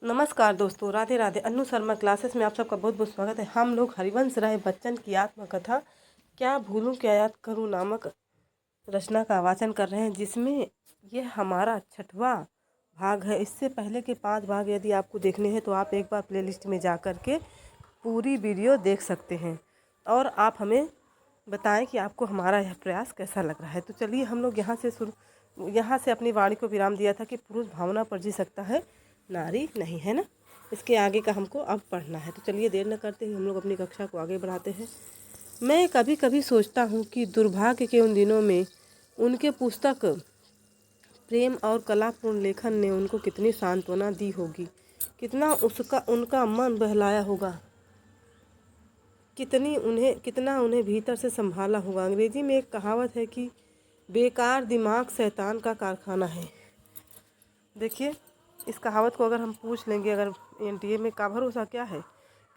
नमस्कार दोस्तों, राधे राधे। अन्नू शर्मा क्लासेस में आप सबका बहुत बहुत स्वागत है। हम लोग हरिवंश राय बच्चन की आत्मकथा क्या भूलूं क्या याद करूं नामक रचना का वाचन कर रहे हैं, जिसमें यह हमारा 6वां भाग है। इससे पहले के 5 भाग यदि आपको देखने हैं तो आप एक बार प्लेलिस्ट में जा कर के पूरी वीडियो देख सकते हैं और आप हमें बताएं कि आपको हमारा यह प्रयास कैसा लग रहा है। तो चलिए हम लोग यहाँ से अपनी वाणी को विराम दिया था कि पुरुष भावना पर जी सकता है, नारी नहीं, है ना। इसके आगे का हमको अब पढ़ना है। तो चलिए देर न करते हुए हम लोग अपनी कक्षा को आगे बढ़ाते हैं। मैं कभी कभी सोचता हूँ कि दुर्भाग्य के उन दिनों में उनके पुस्तक प्रेम और कलापूर्ण लेखन ने उनको कितनी सांत्वना दी होगी, कितना उनका मन बहलाया होगा, कितना उन्हें भीतर से संभाला होगा। अंग्रेजी में एक कहावत है कि बेकार दिमाग शैतान का कारखाना है। देखिए, इस कहावत को अगर हम पूछ लेंगे, अगर एनटीए में, का भरोसा क्या है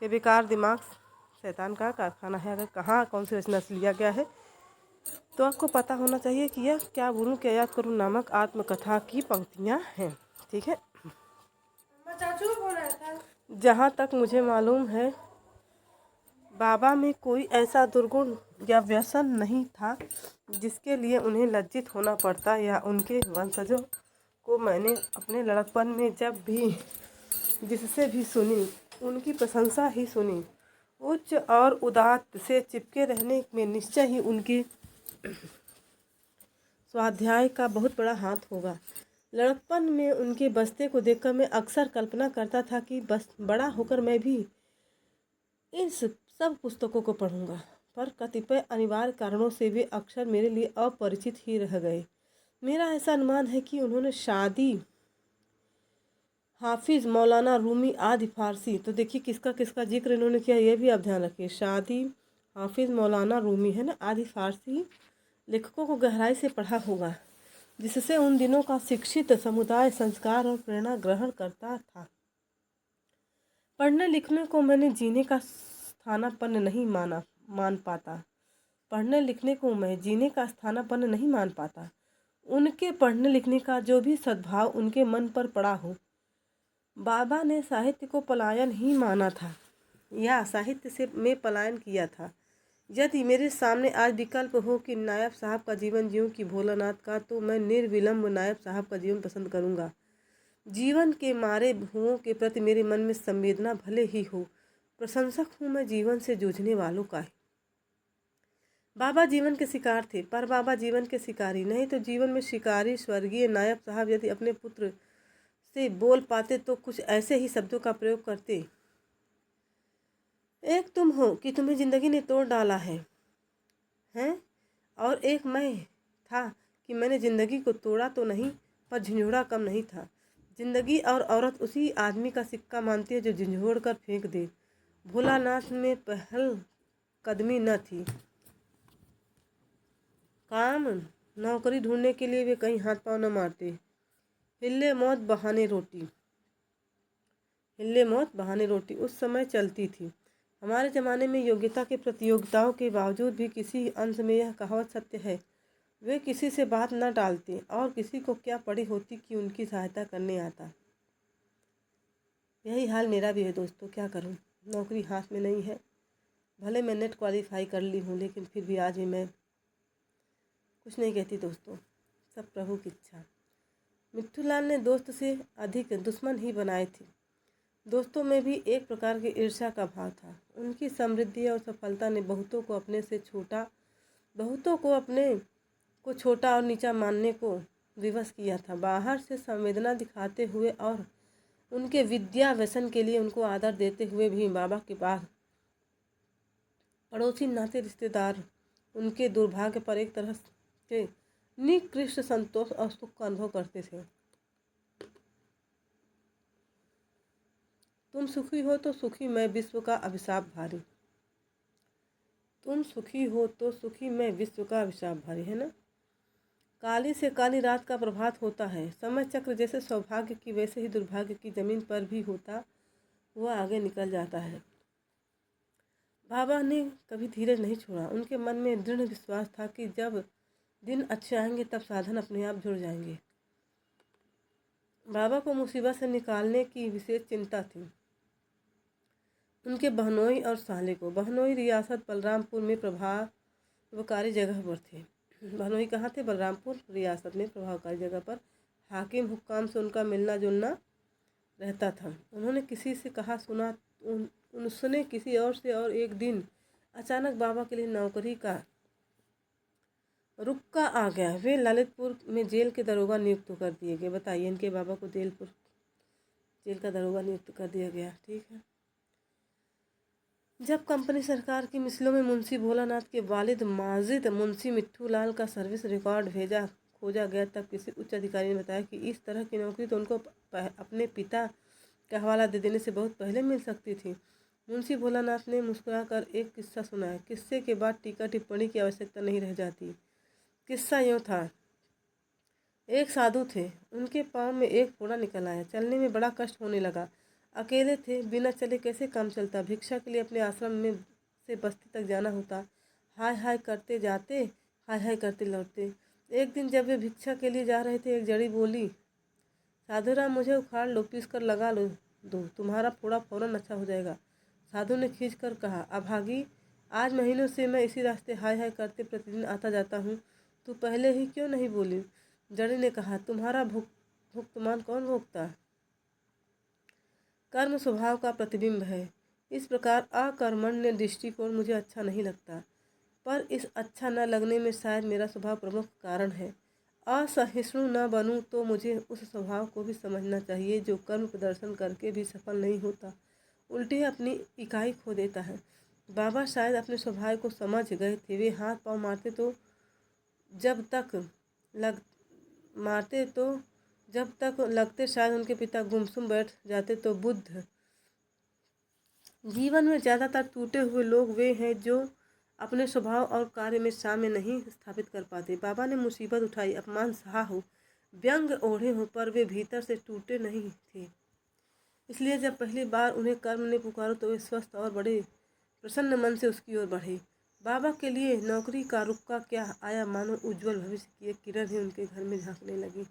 कि बेकार दिमाग शैतान का कारखाना है, अगर कहाँ कौन सी रचना से लिया गया है तो आपको पता होना चाहिए कि यह क्या भूलूं क्या याद करूं नामक आत्मकथा की पंक्तियां हैं। ठीक है। जहाँ तक मुझे मालूम है, बाबा में कोई ऐसा दुर्गुण या व्यसन नहीं था जिसके लिए उन्हें लज्जित होना पड़ता, या उनके वंशजों को मैंने अपने लड़कपन में जब भी जिससे भी सुनी उनकी प्रशंसा ही सुनी। उच्च और उदात्त से चिपके रहने में निश्चय ही उनके स्वाध्याय का बहुत बड़ा हाथ होगा। लड़कपन में उनके बस्ते को देखकर मैं अक्सर कल्पना करता था कि बस बड़ा होकर मैं भी इन सब पुस्तकों को पढ़ूंगा, पर कतिपय अनिवार्य कारणों से वे अक्षर मेरे लिए अपरिचित ही रह गए। मेरा ऐसा अनुमान है कि उन्होंने शादी हाफिज़ मौलाना रूमी आदि फारसी, तो देखिए किसका किसका जिक्र इन्होंने किया, ये भी आप ध्यान रखिए। शादी हाफिज़ मौलाना रूमी, है ना, आदि फारसी लेखकों को गहराई से पढ़ा होगा, जिससे उन दिनों का शिक्षित समुदाय संस्कार और प्रेरणा ग्रहण करता था। पढ़ने लिखने को मैंने जीने का स्थानापन्न नहीं मान पाता। पढ़ने लिखने को मैं जीने का स्थानापन्न नहीं मान पाता। उनके पढ़ने लिखने का जो भी सद्भाव उनके मन पर पड़ा हो, बाबा ने साहित्य को पलायन ही माना था या साहित्य से में पलायन किया था। यदि मेरे सामने आज विकल्प हो कि नायब साहब का जीवन जीऊं कि भोलानाथ का, तो मैं निर्विलंब नायब साहब का जीवन पसंद करूंगा। जीवन के मारे भुओं के प्रति मेरे मन में संवेदना भले ही हो, प्रशंसक हूँ मैं जीवन से जूझने वालों का। बाबा जीवन के शिकार थे, पर बाबा जीवन के शिकारी नहीं तो जीवन में शिकारी स्वर्गीय नायब साहब यदि अपने पुत्र से बोल पाते तो कुछ ऐसे ही शब्दों का प्रयोग करते। एक तुम हो कि तुम्हें जिंदगी ने तोड़ डाला है, हैं? और एक मैं था कि मैंने जिंदगी को तोड़ा तो नहीं, पर झंझोड़ा कम नहीं था। जिंदगी और औरत उसी आदमी का सिक्का मानती है जो झंझोड़ कर फेंक दे। भोलानाथ में पहल कदमी न थी। काम नौकरी ढूंढने के लिए वे कहीं हाथ पांव न मारते। हिले मौत बहाने रोटी उस समय चलती थी। हमारे ज़माने में योग्यता के प्रतियोगिताओं के बावजूद भी किसी अंश में यह कहावत सत्य है, वे किसी से बात न टालते और किसी को क्या पड़ी होती कि उनकी सहायता करने आता। यही हाल मेरा भी है दोस्तों, क्या करूं, नौकरी हाथ में नहीं है। भले मैं नेट क्वालिफाई कर ली हूं, लेकिन फिर भी आज भी मैं कुछ नहीं कहती दोस्तों, सब प्रभु की इच्छा। मिट्ठूलाल ने दोस्त से अधिक दुश्मन ही बनाए थे। दोस्तों में भी एक प्रकार की ईर्ष्या का भाव था। उनकी समृद्धि और सफलता ने बहुतों को अपने को छोटा और नीचा मानने को विवश किया था। बाहर से संवेदना दिखाते हुए और उनके विद्या व्यसन के लिए उनको आदर देते हुए भी बाबा के पास पड़ोसी नाते रिश्तेदार उनके दुर्भाग्य पर एक तरह के निकृष्ट संतोष और सुख का अनुभव करते थे। तुम सुखी हो तो सुखी मैं विश्व का अभिशाप भारी। तुम सुखी हो तो सुखी मैं विश्व का अभिशाप भारी, है ना। काली से काली रात का प्रभात होता है। समय चक्र जैसे सौभाग्य की वैसे ही दुर्भाग्य की जमीन पर भी होता हुआ आगे निकल जाता है। बाबा ने कभी धीरज नहीं छोड़ा। उनके मन में दृढ़ विश्वास था कि जब दिन अच्छे आएंगे तब साधन अपने आप जुड़ जाएंगे। बाबा को मुसीबत से निकालने की विशेष चिंता थी। उनके बहनोई और साले को। बहनोई रियासत बलरामपुर में प्रभावकारी जगह पर थे। बहनोई कहाँ थे? बलरामपुर रियासत में प्रभावकारी जगह पर हाकिम हुक्काम से उनका मिलना जुलना रहता था। उन्होंने किसी से कहा सुना उसने किसी और से, और एक दिन अचानक बाबा के लिए नौकरी का रुक्का आ गया। वे ललितपुर में जेल के दरोगा नियुक्त कर दिए गए। बताइए, इनके बाबा को जेल का दरोगा नियुक्त कर दिया गया। ठीक है। जब कंपनी सरकार की मिसलों में मुंशी भोलानाथ के वालिद माजिद मुंशी मिट्ठू लाल का सर्विस रिकॉर्ड खोजा गया, तब किसी उच्च अधिकारी ने बताया कि इस तरह की नौकरी तो उनको अपने पिता का हवाला दे देने से बहुत पहले मिल सकती थी। मुंशी भोलानाथ ने मुस्कुराकर एक किस्सा सुनाया। किस्से के बाद टीका टिप्पणी की आवश्यकता नहीं रह जाती। किस्सा यूँ था। एक साधु थे। उनके पाँव में एक फोड़ा निकल आया। चलने में बड़ा कष्ट होने लगा। अकेले थे, बिना चले कैसे काम चलता। भिक्षा के लिए अपने आश्रम में से बस्ती तक जाना होता। हाय हाय करते जाते, हाय हाय करते लौटते। एक दिन जब वे भिक्षा के लिए जा रहे थे, एक जड़ी बोली, साधुराम मुझे उखाड़ लो, पीस कर लगा लो दो, तुम्हारा फोड़ा फौरन अच्छा हो जाएगा। साधु ने खींच कर कहा, अभागी, आज महीनों से मैं इसी रास्ते हाय हाय करते प्रतिदिन आता जाता हूँ, तू पहले ही क्यों नहीं बोली? जड़ी ने कहा, तुम्हारा भुगतान कौन भोगता? कर्म स्वभाव का प्रतिबिंब है। इस प्रकार अकर्मण्य दृष्टिकोण मुझे अच्छा नहीं लगता, पर इस अच्छा न लगने में शायद मेरा स्वभाव प्रमुख कारण है। असहिष्णु न बनूं तो मुझे उस स्वभाव को भी समझना चाहिए जो कर्म प्रदर्शन करके भी सफल नहीं होता, उल्टे अपनी इकाई खो देता है। बाबा शायद अपने स्वभाव को समझ गए थे। वे हाथ पांव जब तक लगते शायद उनके पिता गुमसुम बैठ जाते। तो बुद्ध जीवन में ज़्यादातर टूटे हुए लोग वे हैं जो अपने स्वभाव और कार्य में साम्य नहीं स्थापित कर पाते। बाबा ने मुसीबत उठाई, अपमान सहा हो, व्यंग ओढ़े हो, पर वे भीतर से टूटे नहीं थे। इसलिए जब पहली बार उन्हें कर्म ने पुकारा तो वे स्वस्थ और बड़े प्रसन्न मन से उसकी ओर बढ़े। बाबा के लिए नौकरी का रुक्का क्या आया, मानो उज्जवल भविष्य की एक किरण ही उनके घर में झांकने लगी।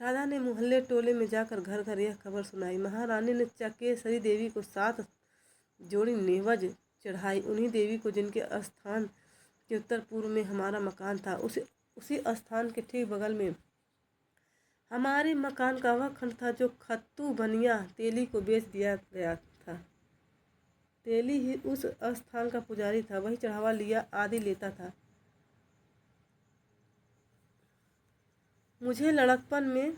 राधा ने मोहल्ले टोले में जाकर घर घर यह खबर सुनाई। महारानी ने चकेसरी देवी को 7 जोड़ी नेवज चढ़ाई। उन्हीं देवी को जिनके स्थान के उत्तर पूर्व में हमारा मकान था, उसी स्थान के ठीक बगल में हमारे मकान का वह खंड था जो खत्तू बनिया तेली को बेच दिया गया था। तेली ही उस स्थान का पुजारी था, वही चढ़ावा लिया आदि लेता था। मुझे लड़कपन में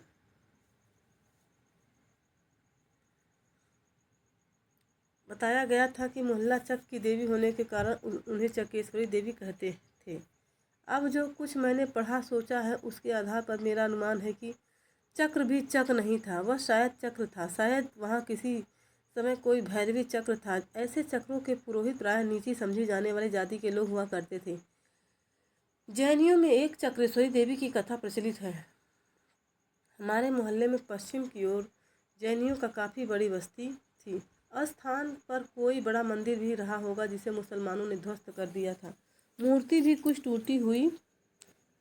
बताया गया था कि मोहल्ला चक की देवी होने के कारण उन्हें चकेश्वरी देवी कहते थे। अब जो कुछ मैंने पढ़ा सोचा है, उसके आधार पर मेरा अनुमान है कि चक्र भी चक नहीं था, वह शायद चक्र था। शायद वहाँ किसी समय कोई भैरवी चक्र था। ऐसे चक्रों के पुरोहित प्रायः नीची समझी जाने वाली जाति के लोग हुआ करते थे। जैनियों में एक चक्रेश्वरी देवी की कथा प्रचलित है। हमारे मोहल्ले में पश्चिम की ओर जैनियों का काफ़ी बड़ी बस्ती थी। स्थान पर कोई बड़ा मंदिर भी रहा होगा जिसे मुसलमानों ने ध्वस्त कर दिया था। मूर्ति भी कुछ टूटी हुई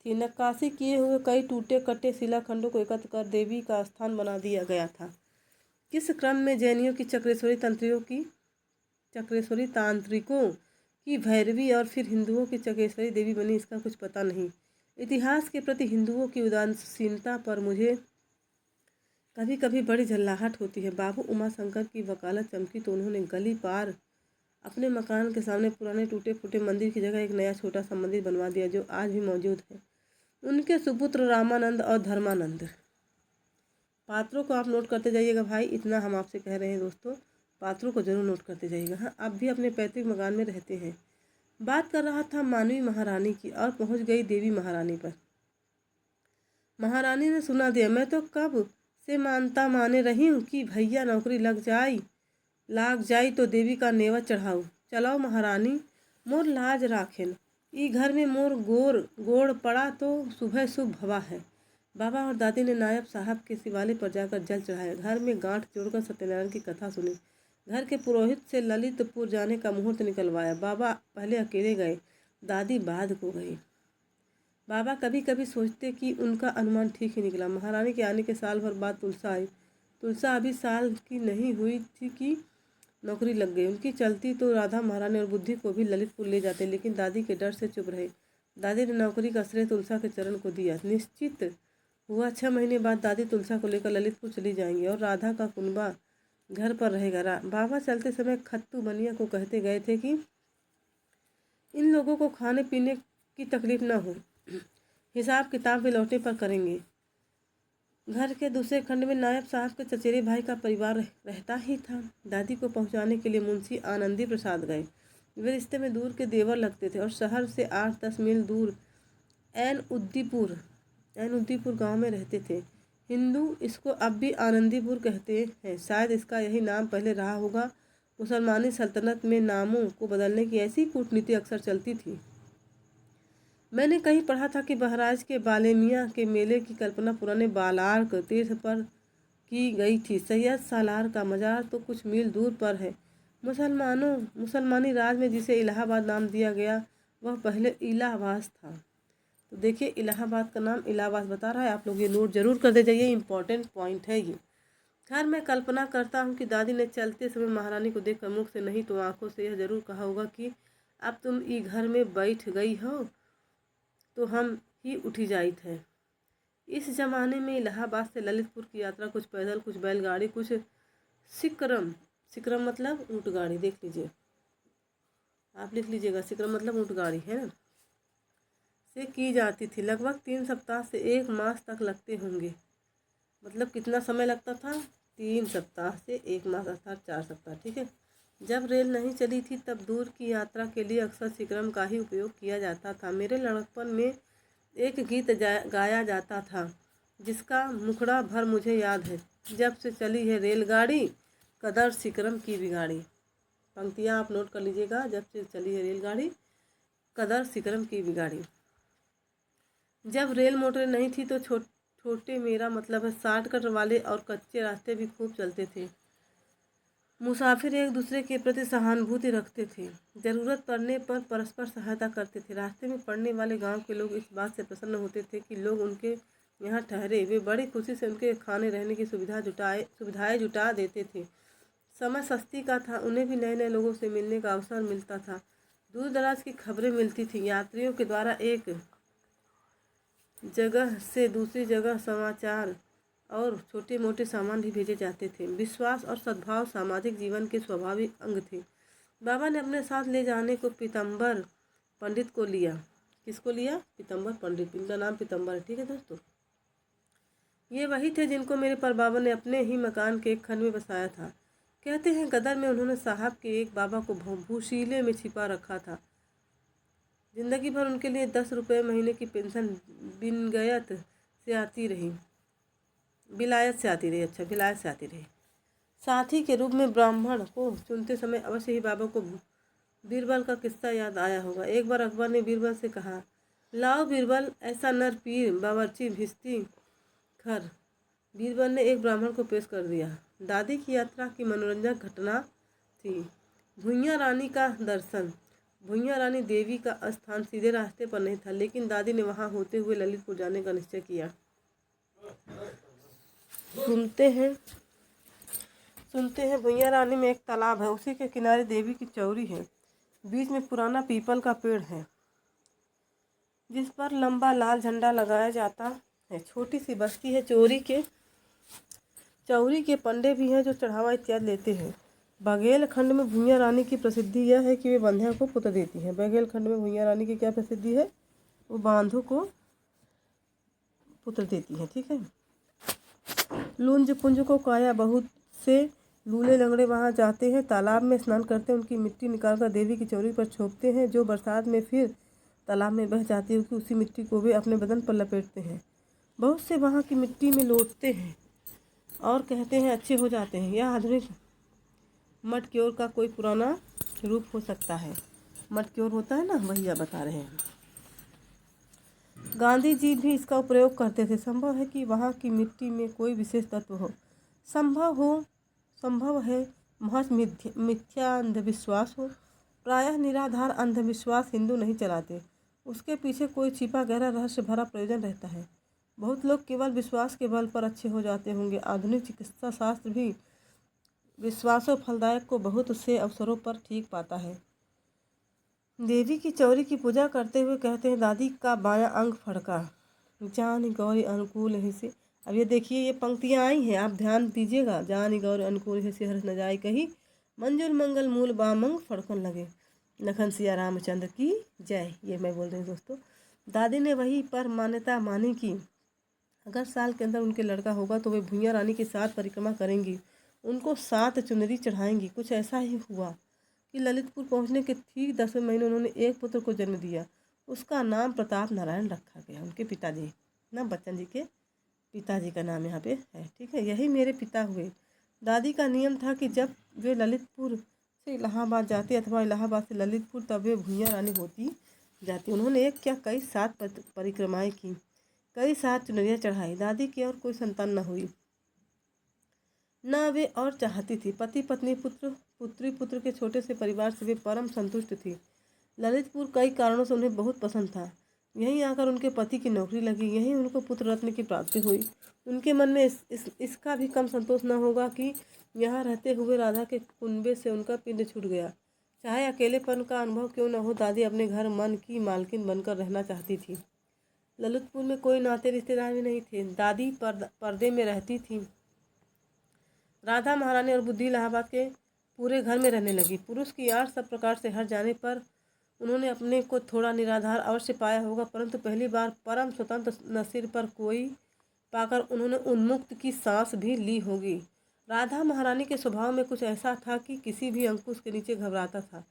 थी। नक्काशी किए हुए कई टूटे कटे शिलाखंडों को एकत्र कर देवी का स्थान बना दिया गया था। किस क्रम में जैनियों की चक्रेश्वरी तांत्रिकों की भैरवी और फिर हिंदुओं की चकेश्वरी देवी बनी, इसका कुछ पता नहीं। इतिहास के प्रति हिंदुओं की उदासीनता पर मुझे कभी कभी बड़ी झल्लाहट होती है। बाबू उमाशंकर की वकालत चमकी तो उन्होंने गली पार अपने मकान के सामने पुराने टूटे फूटे मंदिर की जगह एक नया छोटा सा मंदिर बनवा दिया, जो आज भी मौजूद है। उनके सुपुत्र रामानंद और धर्मानंद। पात्रों को आप नोट करते जाइएगा भाई, इतना हम आपसे कह रहे हैं दोस्तों, पात्रों को जरूर नोट करते जाइएगा। हाँ, आप भी अपने पैतृक मकान में रहते हैं। बात कर रहा था मानवी महारानी की और पहुँच गई देवी महारानी पर। महारानी ने सुना दिया, मैं तो कब से माने रही हूँ कि भैया नौकरी लाग जाई तो देवी का नेवा चढ़ाऊ। चलाओ महारानी, मोर लाज राखेन, ई घर में मोर गोड़ पड़ा तो सुबह शुभ हवा है। बाबा और दादी ने नायब साहब के शिवालय पर जाकर जल चढ़ाया। घर में गांठ जोड़कर सत्यनारायण की कथा सुनी। घर के पुरोहित से ललितपुर जाने का मुहूर्त निकलवाया। बाबा पहले अकेले गए, दादी बाद को गई। बाबा कभी कभी सोचते कि उनका अनुमान ठीक ही निकला। महारानी के आने के साल भर बाद तुलसा आई। तुलसा अभी साल की नहीं हुई थी कि नौकरी लग गई। उनकी चलती तो राधा महारानी और बुद्धि को भी ललितपुर ले जाते, लेकिन दादी के डर से चुप रहे। दादी ने नौकरी का श्रेय तुलसा के चरण को दिया। निश्चित हुआ 6 महीने बाद दादी तुलसा को लेकर ललितपुर चली जाएंगी और राधा का कुनबा घर पर रहेगा। बाबा चलते समय खत्तू बनिया को कहते गए थे कि इन लोगों को खाने पीने की तकलीफ न हो, हिसाब किताब वे लौटने पर करेंगे। घर के दूसरे खंड में नायब साहब के चचेरे भाई का परिवार रहता ही था। दादी को पहुंचाने के लिए मुंशी आनंदी प्रसाद गए। वे रिश्ते में दूर के देवर लगते थे और शहर से 8-10 मील दूर ऐन उद्दीपुर गांव में रहते थे। हिंदू इसको अब भी आनंदीपुर कहते हैं। शायद इसका यही नाम पहले रहा होगा। मुसलमानी सल्तनत में नामों को बदलने की ऐसी कूटनीति अक्सर चलती थी। मैंने कहीं पढ़ा था कि बहराइच के बालेमियाँ के मेले की कल्पना पुराने बालार्क तीर्थ पर की गई थी। सैयद सालार का मजार तो कुछ मील दूर पर है। मुसलमानी राज में जिसे इलाहाबाद नाम दिया गया वह पहले इलाहाबाद था। तो देखिए इलाहाबाद का नाम इलाहाबाद बता रहा है। आप लोग ये नोट जरूर कर दे जाइए, इंपॉर्टेंट पॉइंट है ये। खैर मैं कल्पना करता हूँ कि दादी ने चलते समय महारानी को देखकर मुख से नहीं तो आंखों से यह जरूर कहा होगा कि अब तुम ई घर में बैठ गई हो तो हम ही उठी जाइत है। इस जमाने में इलाहाबाद से ललितपुर की यात्रा कुछ पैदल, कुछ बैलगाड़ी, कुछ सिक्रम मतलब ऊँट गाड़ी, देख लीजिए, आप लिख लीजिएगा, सिक्रम मतलब ऊँट गाड़ी है ना, से की जाती थी। लगभग 3 सप्ताह से 1 मास तक लगते होंगे। मतलब कितना समय लगता था? 3 सप्ताह से 1 मास अर्थात 4 सप्ताह। ठीक है। जब रेल नहीं चली थी तब दूर की यात्रा के लिए अक्सर सिक्रम का ही उपयोग किया जाता था। मेरे लड़कपन में एक गीत गाया जाता था जिसका मुखड़ा भर मुझे याद है। जब से चली है रेलगाड़ी कदर सिक्रम की बिगाड़ी। पंक्तियाँ आप नोट कर लीजिएगा। जब से चली है रेलगाड़ी कदर सिक्रम की बिगाड़ी। जब रेल मोटरें नहीं थी तो छोटे मेरा मतलब है शॉर्टकट वाले और कच्चे रास्ते भी खूब चलते थे। मुसाफिर एक दूसरे के प्रति सहानुभूति रखते थे, ज़रूरत पड़ने पर परस्पर सहायता करते थे। रास्ते में पड़ने वाले गांव के लोग इस बात से प्रसन्न होते थे कि लोग उनके यहाँ ठहरे। वे बड़ी खुशी से उनके खाने रहने की सुविधाएं जुटा देते थे। समय सस्ती का था, उन्हें भी नए नए लोगों से मिलने का अवसर मिलता था। दूर दराज की खबरें मिलती थी। यात्रियों के द्वारा एक जगह से दूसरी जगह समाचार और छोटे मोटे सामान भी भेजे जाते थे। विश्वास और सद्भाव सामाजिक जीवन के स्वाभाविक अंग थे। बाबा ने अपने साथ ले जाने को पीतम्बर पंडित को लिया। किसको लिया? पीतम्बर पंडित। इनका नाम पीतम्बर है। ठीक है दोस्तों, ये वही थे जिनको मेरे परबाबा ने अपने ही मकान के एक खंड में बसाया था। कहते हैं गदर में उन्होंने साहब के एक बाबा को भूशीले में छिपा रखा था। जिंदगी भर उनके लिए 10 रुपये महीने की पेंशन बिलायत से आती रही। साथी के रूप में ब्राह्मण को चुनते समय अवश्य ही बाबा को बीरबल का किस्सा याद आया होगा। एक बार अकबर ने बीरबल से कहा, लाओ बीरबल ऐसा नर पीर बावर्ची भिस्ती खर। बीरबल ने एक ब्राह्मण को पेश कर दिया। दादी की यात्रा की मनोरंजक घटना थी भुइयाँ रानी का दर्शन। भुइयाँ रानी देवी का स्थान सीधे रास्ते पर नहीं था, लेकिन दादी ने वहां होते हुए ललितपुर जाने का निश्चय किया। सुनते हैं भुइयाँ रानी में एक तालाब है, उसी के किनारे देवी की चौरी है। बीच में पुराना पीपल का पेड़ है जिस पर लंबा लाल झंडा लगाया जाता है। छोटी सी बस्ती है। चौरी के पंडे भी हैं जो चढ़ावा इत्यादि लेते हैं। बघेल खंड में भुइयाँ रानी की प्रसिद्धि यह है कि वे बंध्या को पुत्र देती हैं। बघेल खंड में भुइयाँ रानी की क्या प्रसिद्धि है? वो बांधों को पुत्र देती हैं। ठीक है। लुंज पुंज को काया बहुत से लूले लंगड़े वहां जाते हैं, तालाब में स्नान करते हैं, उनकी मिट्टी निकालकर देवी की चौरी पर छोपते हैं जो बरसात में फिर तालाब में बह जाती है। उसी मिट्टी को वे अपने बदन पर लपेटते हैं। बहुत से वहाँ की मिट्टी में लौटते हैं और कहते हैं अच्छे हो जाते हैं। यह आधुनिक मट क्योर का कोई पुराना रूप हो सकता है। मट क्योर होता है ना, वही आप बता रहे हैं। गांधी जी भी इसका प्रयोग करते थे। संभव है कि वहाँ की मिट्टी में कोई विशेष तत्व हो। संभव है महज मिथ्या अंधविश्वास हो। प्रायः निराधार अंधविश्वास हिंदू नहीं चलाते। उसके पीछे कोई छिपा गहरा रहस्य भरा प्रयोजन रहता है। बहुत लोग केवल विश्वास के बल पर अच्छे हो जाते होंगे। आधुनिक चिकित्सा शास्त्र भी विश्वासों फलदायक को बहुत से अवसरों पर ठीक पाता है। देवी की चौरी की पूजा करते हुए कहते हैं, दादी का बायां अंग फड़का, जानी गौरी अनुकूल है से। अब ये देखिए, ये पंक्तियाँ आई हैं, आप ध्यान दीजिएगा। जानी गौरी अनुकूल है से हर्ष न जाए कही, मंजुल मंगल मूल बामंग फड़कन लगे, लखन सिया रामचंद्र की जय। ये मैं बोल रही हूँ दोस्तों। दादी ने वहीं पर मान्यता मानी कि अगर साल के अंदर उनके लड़का होगा तो वे भुइयां रानी के साथ परिक्रमा करेंगी, उनको 7 चुनरी चढ़ाएंगी। कुछ ऐसा ही हुआ कि ललितपुर पहुंचने के ठीक 10वें महीने उन्होंने एक पुत्र को जन्म दिया। उसका नाम प्रताप नारायण रखा गया। उनके पिताजी ना, बच्चन जी के पिताजी का नाम यहाँ पे है, ठीक है। यही मेरे पिता हुए। दादी का नियम था कि जब वे ललितपुर से इलाहाबाद जाते अथवा इलाहाबाद से ललितपुर, तब वे भुइयां रानी होती जाती। उन्होंने एक क्या कई 7 परिक्रमाएं की, कई 7 चुनरियाँ चढ़ाई। दादी की और कोई संतान न हुई, न वे और चाहती थी। पति पत्नी पुत्र के छोटे से परिवार से वे परम संतुष्ट थी। ललितपुर कई कारणों से उन्हें बहुत पसंद था। यहीं आकर उनके पति की नौकरी लगी, यहीं उनको पुत्र रत्न की प्राप्ति हुई। उनके मन में इसका भी कम संतोष न होगा कि यहाँ रहते हुए राधा के कुनबे से उनका पिंड छूट गया। चाहे अकेलेपन का अनुभव क्यों न हो, दादी अपने घर मन की मालकिन बनकर रहना चाहती थी। ललितपुर में कोई नाते रिश्तेदार भी नहीं थे। दादी पर्दे में रहती थी। राधा महारानी और बुद्धि इलाहाबाद के पूरे घर में रहने लगी। पुरुष की आड़ सब प्रकार से हट जाने पर उन्होंने अपने को थोड़ा निराधार अवश्य पाया होगा, परंतु पहली बार परम स्वतंत्र न सिर पर कोई पाकर उन्होंने उन्मुक्त की सांस भी ली होगी। राधा महारानी के स्वभाव में कुछ ऐसा था कि किसी भी अंकुश के नीचे घबराता था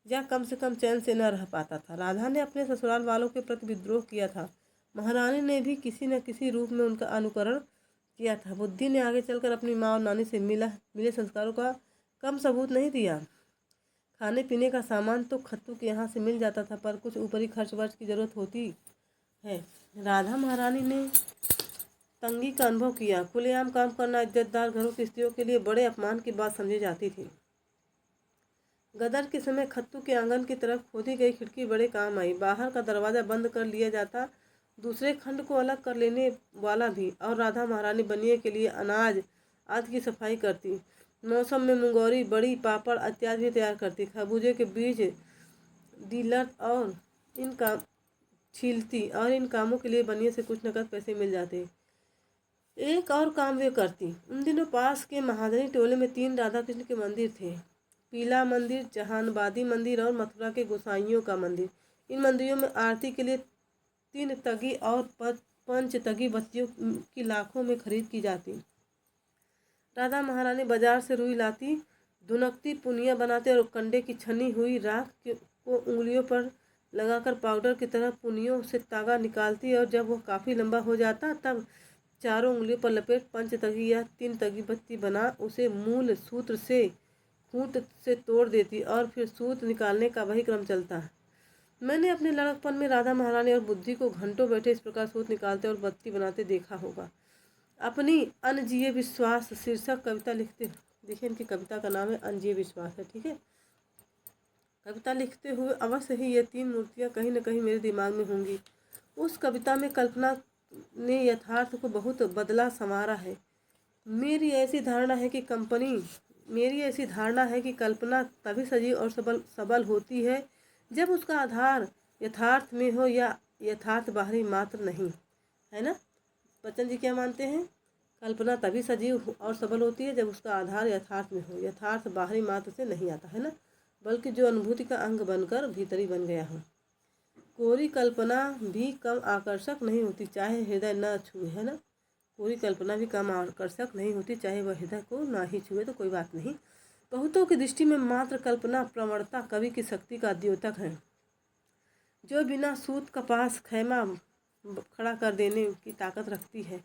या कम से कम चैन से न रह पाता था। राधा ने अपने ससुराल वालों के प्रति विद्रोह किया था। महारानी ने भी किसी न किसी रूप में उनका अनुकरण किया था। बुद्धि ने आगे चलकर अपनी माँ और नानी से मिले संस्कारों का कम सबूत नहीं दिया। खाने पीने का सामान तो खत्तू के यहाँ से मिल जाता था, पर कुछ ऊपरी खर्च वर्च की जरूरत होती है। राधा महारानी ने तंगी का अनुभव किया। खुलेआम काम करना इज्जतदार घरों की स्त्रियों के लिए बड़े अपमान की बात समझी जाती थी। गदर के समय खत्तू के आंगन की तरफ खोदी गई खिड़की बड़े काम आई। बाहर का दरवाज़ा बंद कर लिया जाता, दूसरे खंड को अलग कर लेने वाला भी, और राधा महारानी बनिए के लिए अनाज आदि की सफाई करती। मौसम में मुंगौरी, बड़ी, पापड़ इत्यादि भी तैयार करती। खरबूजे के बीज डीलर और इन काम छीलती, और इन कामों के लिए बनिए से कुछ नकद पैसे मिल जाते। एक और काम वे करती। उन दिनों पास के महाजनी टोले में 3 राधा कृष्ण के मंदिर थे, पीला मंदिर, जहानबादी मंदिर और मथुरा के गोसाइयों का मंदिर। इन मंदिरों में आरती के लिए 3 तगी और 5 तगी बत्तियों की लाखों में खरीद की जाती। राधा महारानी बाजार से रुई लाती, धुनकती, पुनिया बनाते और कंडे की छनी हुई राख को उंगलियों पर लगाकर पाउडर की तरह पुनियों से तागा निकालती, और जब वह काफ़ी लंबा हो जाता तब चारों उंगलियों पर लपेट 5 तगी या 3 तगी बत्ती बना उसे मूल सूत्र से खूंट से तोड़ देती, और फिर सूत निकालने का वही क्रम चलता। मैंने अपने लड़कपन में राधा महारानी और बुद्धि को घंटों बैठे इस प्रकार सूत निकालते और बत्ती बनाते देखा होगा। अपनी अनजिए विश्वास शीर्षक कविता लिखते, देखिए इनकी कविता का नाम है अनजिए विश्वास है, ठीक है। कविता लिखते हुए अवश्य ही ये 3 मूर्तियाँ कहीं न कहीं मेरे दिमाग में होंगी। उस कविता में कल्पना ने यथार्थ को बहुत बदला संवारा है। मेरी ऐसी धारणा है कि कल्पना तभी सजीव और सबल होती है जब उसका आधार यथार्थ में हो या यथार्थ बाहरी मात्र नहीं, है ना। बच्चन जी क्या मानते हैं? कल्पना तभी सजीव और सबल होती है जब उसका आधार यथार्थ में हो, यथार्थ बाहरी मात्र से नहीं आता, है ना, बल्कि जो अनुभूति का अंग बनकर भीतरी बन गया हो। कोरी कल्पना भी कम आकर्षक नहीं होती चाहे हृदय न छुए, है ना। कोरी कल्पना भी कम आकर्षक नहीं होती चाहे वह हृदय को ना ही छुए तो कोई बात नहीं। बहुतों की दृष्टि में मात्र कल्पना प्रवणता कवि की शक्ति का द्योतक है, जो बिना सूत कपास खैमा खड़ा कर देने की ताकत रखती है।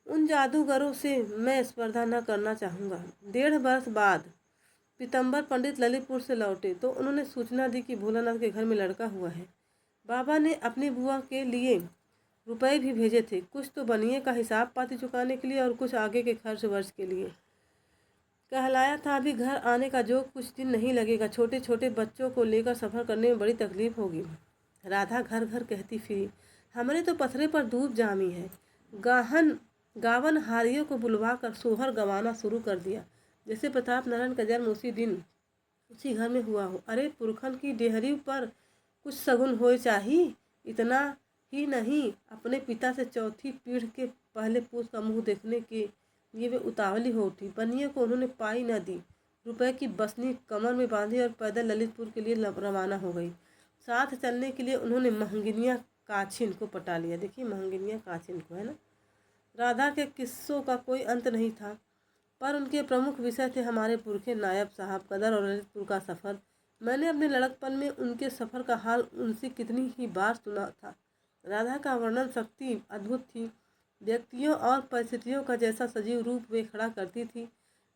उन जादूगरों से मैं स्पर्धा न करना चाहूँगा। 1.5 वर्ष बाद पीतम्बर पंडित ललितपुर से लौटे तो उन्होंने सूचना दी कि भोलानाथ के घर में लड़का हुआ है। बाबा ने अपनी बुआ के लिए रुपए भी भेजे थे, कुछ तो बनिए का हिसाब पाती चुकाने के लिए और कुछ आगे के खर्च वर्च के लिए। कहलाया था अभी घर आने का जो कुछ दिन नहीं लगेगा। छोटे छोटे बच्चों को लेकर सफ़र करने में बड़ी तकलीफ होगी, राधा घर घर कहती फिरी, हमरे तो पथरे पर दूब जामी है। गावन हारियों को बुलवा कर सोहर गवाना शुरू कर दिया, जैसे प्रताप नारायण का जन्म उसी दिन उसी घर में हुआ हो। अरे पुरखन की डेहरी पर कुछ सगुन होए चाहिए। इतना ही नहीं, अपने पिता से चौथी पीढ़ के पहले पूत का मुंह देखने के लिए वे उतावली हो उठी। बनिए को उन्होंने पाई न दी, रुपए की बसनी कमर में बांधी और पैदल ललितपुर के लिए रवाना हो गई। साथ चलने के लिए उन्होंने महंगिनिया काछिन को पटा लिया। देखिए महंगिनिया काछिन को, है ना। राधा के किस्सों का कोई अंत नहीं था, पर उनके प्रमुख विषय थे हमारे पुरखे नायब साहब, कदर और ललितपुर का सफ़र। मैंने अपने लड़कपन में उनके सफ़र का हाल उनसे कितनी ही बार सुना था। राधा का वर्णन शक्ति अद्भुत थी। व्यक्तियों और परिस्थितियों का जैसा सजीव रूप वे खड़ा करती थी,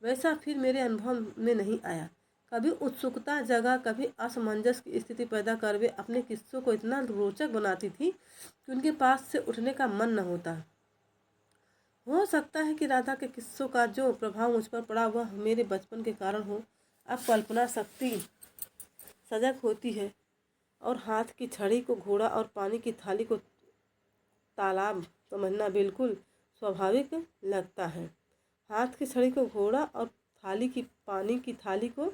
वैसा फिर मेरे अनुभव में नहीं आया। कभी उत्सुकता जगा, कभी असमंजस की स्थिति पैदा कर वे अपने किस्सों को इतना रोचक बनाती थी कि उनके पास से उठने का मन न होता। हो सकता है कि राधा के किस्सों का जो प्रभाव मुझ पर पड़ा वह मेरे बचपन के कारण हो। अब कल्पना शक्ति सजग होती है और हाथ की छड़ी को घोड़ा और पानी की थाली को तालाब समझना बिल्कुल स्वाभाविक लगता है। हाथ की छड़ी को घोड़ा और पानी की थाली को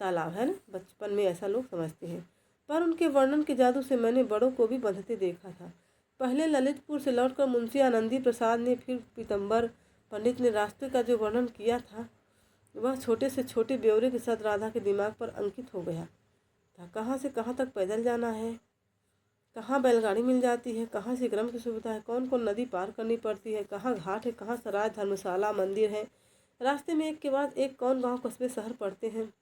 तालाब, है ना। बचपन में ऐसा लोग समझते हैं, पर उनके वर्णन के जादू से मैंने बड़ों को भी बंधते देखा था। पहले ललितपुर से लौटकर मुंशी आनंदी प्रसाद ने, फिर पीतम्बर पंडित ने रास्ते का जो वर्णन किया था वह छोटे से छोटे ब्यौरे के साथ राधा के दिमाग पर अंकित हो गया था। कहाँ से कहाँ तक पैदल जाना है, कहाँ बैलगाड़ी मिल जाती है, कहाँ से क्रम की सुविधा है, कौन कौन नदी पार करनी पड़ती है, कहाँ घाट है, कहाँ सराय धर्मशाला मंदिर है, रास्ते में एक के बाद एक कौन गांव कस्बे शहर पड़ते हैं।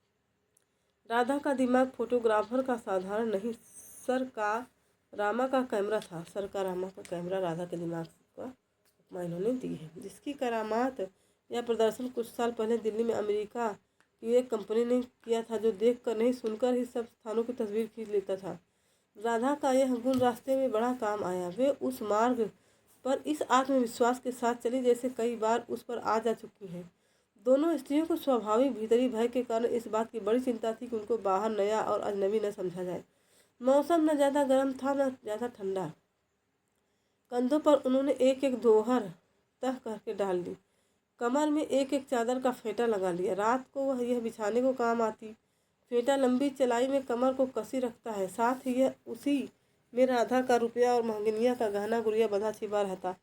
राधा का दिमाग फोटोग्राफर का साधारण नहीं, सर का रामा का कैमरा था। सर का रामा का कैमरा राधा के दिमाग का उपमा इन्होंने दी है, जिसकी करामात या प्रदर्शन कुछ साल पहले दिल्ली में अमेरिका की एक कंपनी ने किया था, जो देखकर नहीं सुनकर ही सब स्थानों की तस्वीर खींच लेता था। राधा का यह गुण रास्ते में बड़ा काम आया। वे उस मार्ग पर इस आत्मविश्वास के साथ चली जैसे कई बार उस पर आ जा चुकी हैं। दोनों स्त्रियों को स्वाभाविक भीतरी भय के कारण इस बात की बड़ी चिंता थी कि उनको बाहर नया और अजनबी न समझा जाए। मौसम न ज़्यादा गर्म था न ज़्यादा ठंडा। कंधों पर उन्होंने एक एक दोहर तह करके डाल ली, कमर में एक एक चादर का फेंटा लगा लिया। रात को वह यह बिछाने को काम आती। फेंटा लंबी चलाई में कमर को कसी रखता है, साथ ही यह उसी में राधा का रुपया और महंगिनिया का गहना गुड़िया बंधा छिपा रहता।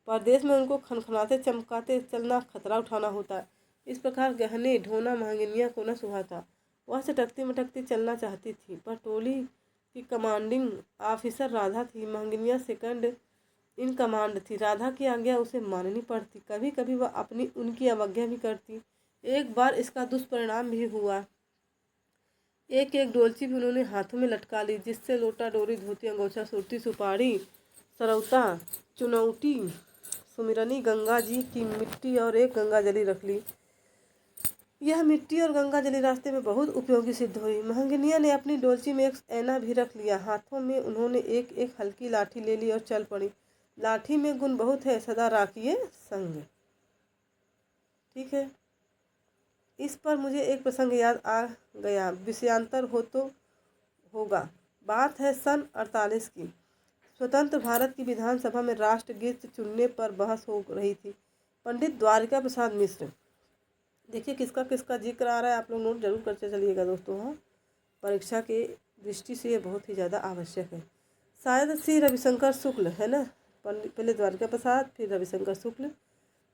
परदेश में उनको खनखनाते चमकाते चलना खतरा उठाना होता। इस प्रकार गहने ढोना महंगिनिया को न सुहाता। वह चटकती मटकती चलना चाहती थी, पर टोली की कमांडिंग ऑफिसर राधा थी। महंगिनिया सेकंड इन कमांड थी। राधा की आज्ञा उसे माननी पड़ती। कभी कभी वह अपनी उनकी अवज्ञा भी करती। एक बार इसका दुष्परिणाम भी हुआ। एक एक डोलची भी उन्होंने हाथों में लटका ली, जिससे लोटा डोरी धोती अंगोछा सुरती सुपारी सरौता चुनौती सुमिरनी गंगा जी की मिट्टी और एक गंगा जली रख ली। यह मिट्टी और गंगा जली रास्ते में बहुत उपयोगी सिद्ध हुई। महंगिनिया ने अपनी डोलची में एक ऐना भी रख लिया। हाथों में उन्होंने एक एक हल्की लाठी ले ली और चल पड़ी। लाठी में गुण बहुत है, सदा राखिए संग। ठीक है, इस पर मुझे एक प्रसंग याद आ गया, विषयांतर हो तो होगा। बात है सन 48 की। स्वतंत्र भारत की विधानसभा में राष्ट्रगीत चुनने पर बहस हो रही थी। पंडित द्वारिका प्रसाद मिश्र, देखिए किसका किसका जिक्र आ रहा है, आप लोग नोट जरूर करते चलिएगा दोस्तों। हाँ, परीक्षा के दृष्टि से ये बहुत ही ज़्यादा आवश्यक है। शायद श्री रविशंकर शुक्ल, है ना, पहले द्वारिका प्रसाद फिर रविशंकर शुक्ल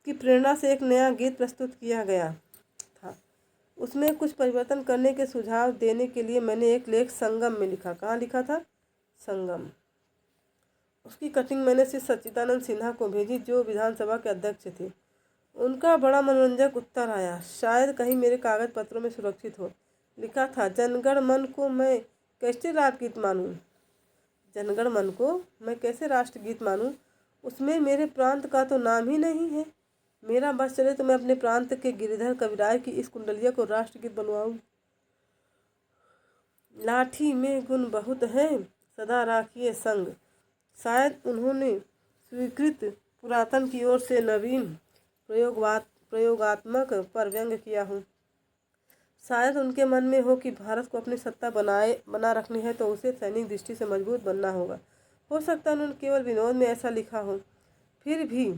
की प्रेरणा से एक नया गीत प्रस्तुत किया गया था। उसमें कुछ परिवर्तन करने के सुझाव देने के लिए मैंने एक लेख संगम में लिखा। कहाँ लिखा था? संगम। उसकी कटिंग मैंने श्री सच्चिदानंद सिन्हा को भेजी, जो विधानसभा के अध्यक्ष थे। उनका बड़ा मनोरंजक उत्तर आया, शायद कहीं मेरे कागज पत्रों में सुरक्षित हो। लिखा था, जनगण मन को मैं कैसे राष्ट्रगीत मानूं? जनगण मन को मैं कैसे राष्ट्रगीत मानूं? उसमें मेरे प्रांत का तो नाम ही नहीं है। मेरा बस चले तो मैं अपने प्रांत के गिरिधर कविराय की इस कुंडलिया को राष्ट्रगीत बनवाऊं। लाठी में गुण बहुत है, सदा राखिए संग। शायद उन्होंने स्वीकृत पुरातन की ओर से नवीन प्रयोगात्मक पर व्यंग किया हूँ। शायद उनके मन में हो कि भारत को अपनी सत्ता बना रखनी है तो उसे सैनिक दृष्टि से मजबूत बनना होगा। हो सकता है उन्होंने केवल विनोद में ऐसा लिखा हो। फिर भी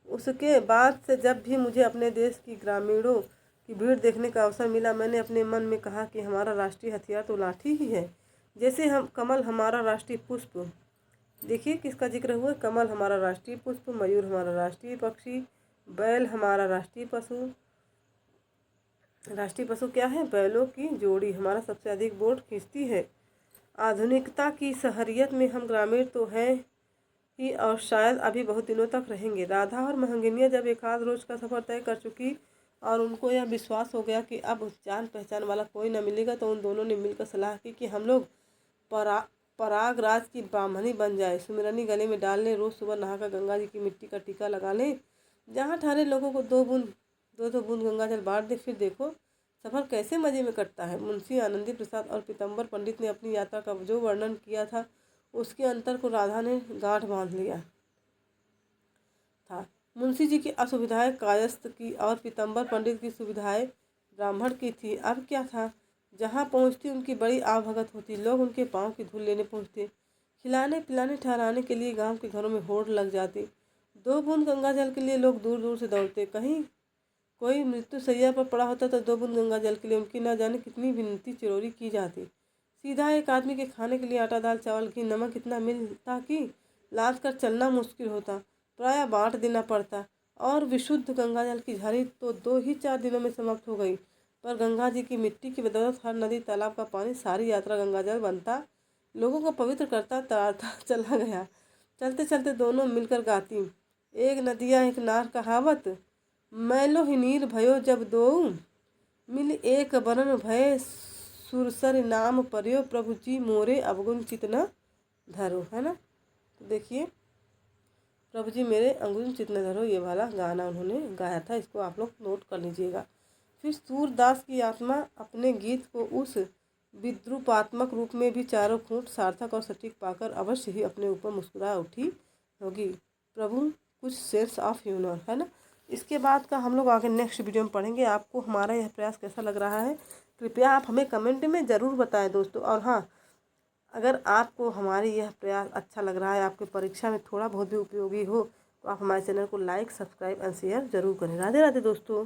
उसके बाद से जब भी मुझे अपने देश की ग्रामीणों की भीड़ देखने का अवसर मिला, मैंने अपने मन में कहा कि हमारा राष्ट्रीय हथियार तो लाठी ही है। जैसे हम कमल हमारा राष्ट्रीय पुष्प, देखिए किसका जिक्र हुआ, कमल हमारा राष्ट्रीय पुष्प, मयूर हमारा राष्ट्रीय पक्षी, बैल हमारा राष्ट्रीय पशु। राष्ट्रीय पशु क्या है? बैलों की जोड़ी हमारा सबसे अधिक वोट खींचती है। आधुनिकता की शहरियत में हम ग्रामीण तो हैं ही और शायद अभी बहुत दिनों तक रहेंगे। राधा और महंगिनिया जब एक आध रोज का सफ़र तय कर चुकी और उनको यह विश्वास हो गया कि अब जान पहचान वाला कोई न मिलेगा, तो उन दोनों ने मिलकर सलाह की कि हम लोग प्रयागराज की ब्राह्मणी बन जाए, सुमिरनी गले में डाल लें, रोज़ सुबह नहाकर गंगा जी की मिट्टी का टीका लगा लें, जहाँ ठहरे लोगों को दो दो बूंद गंगा जल बांट दे, फिर देखो सफ़र कैसे मज़े में कटता है। मुंशी आनंदी प्रसाद और पीतम्बर पंडित ने अपनी यात्रा का जो वर्णन किया था उसके अंतर को राधा ने गांठ बांध लिया था। मुंशी जी की असुविधाएं कायस्थ की और पीतम्बर पंडित की सुविधाएं ब्राह्मण की थी। अब क्या था, जहाँ पहुँचती उनकी बड़ी आवभगत होती, लोग उनके पाँव की धूल लेने पहुँचते, खिलाने पिलाने ठहराने के लिए गांव के घरों में होड़ लग जाती, 2 बूंद गंगा जल के लिए लोग दूर दूर से दौड़ते, कहीं कोई मृत्यु शैया पर पड़ा होता तो 2 बूंद गंगा जल के लिए उनकी न जाने कितनी विनती चिरौरी की जाती। सीधा एक आदमी के खाने के लिए आटा दाल चावल घी नमक इतना मिलता कि लाद कर चलना मुश्किल होता, प्रायः बांट देना पड़ता। और विशुद्ध गंगा जल की झारी तो 2 ही 4 दिनों में समाप्त हो गई, पर गंगा जी की मिट्टी की बदौलत हर नदी तालाब का पानी सारी यात्रा गंगा जल बनता, लोगों को पवित्र करता तराता चला गया। चलते चलते दोनों मिलकर गाती, एक नदिया एक नार कहावत, मैलो ही नीर भयो जब दोऊ, मिल एक बरन भय सुरसर नाम पर्यो, प्रभु जी मोरे अवगुण चित न धरो, है ना। तो देखिए, प्रभु जी मेरे अवगुण चित न धरो, ये वाला गाना उन्होंने गाया था, इसको आप लोग नोट कर लीजिएगा। फिर सूरदास की आत्मा अपने गीत को उस विद्रूपात्मक रूप में भी चारों खूंट सार्थक और सटीक पाकर अवश्य ही अपने ऊपर मुस्कुरा उठी होगी। प्रभु कुछ सेंस ऑफ ह्यूमर, है ना। इसके बाद का हम लोग आगे नेक्स्ट वीडियो में पढ़ेंगे। आपको हमारा यह प्रयास कैसा लग रहा है कृपया आप हमें कमेंट में ज़रूर बताएं दोस्तों। और हाँ, अगर आपको हमारी यह प्रयास अच्छा लग रहा है, आपके परीक्षा में थोड़ा बहुत भी उपयोगी हो, तो आप हमारे चैनल को लाइक सब्सक्राइब एंड शेयर ज़रूर करें। राधे राधे दोस्तों।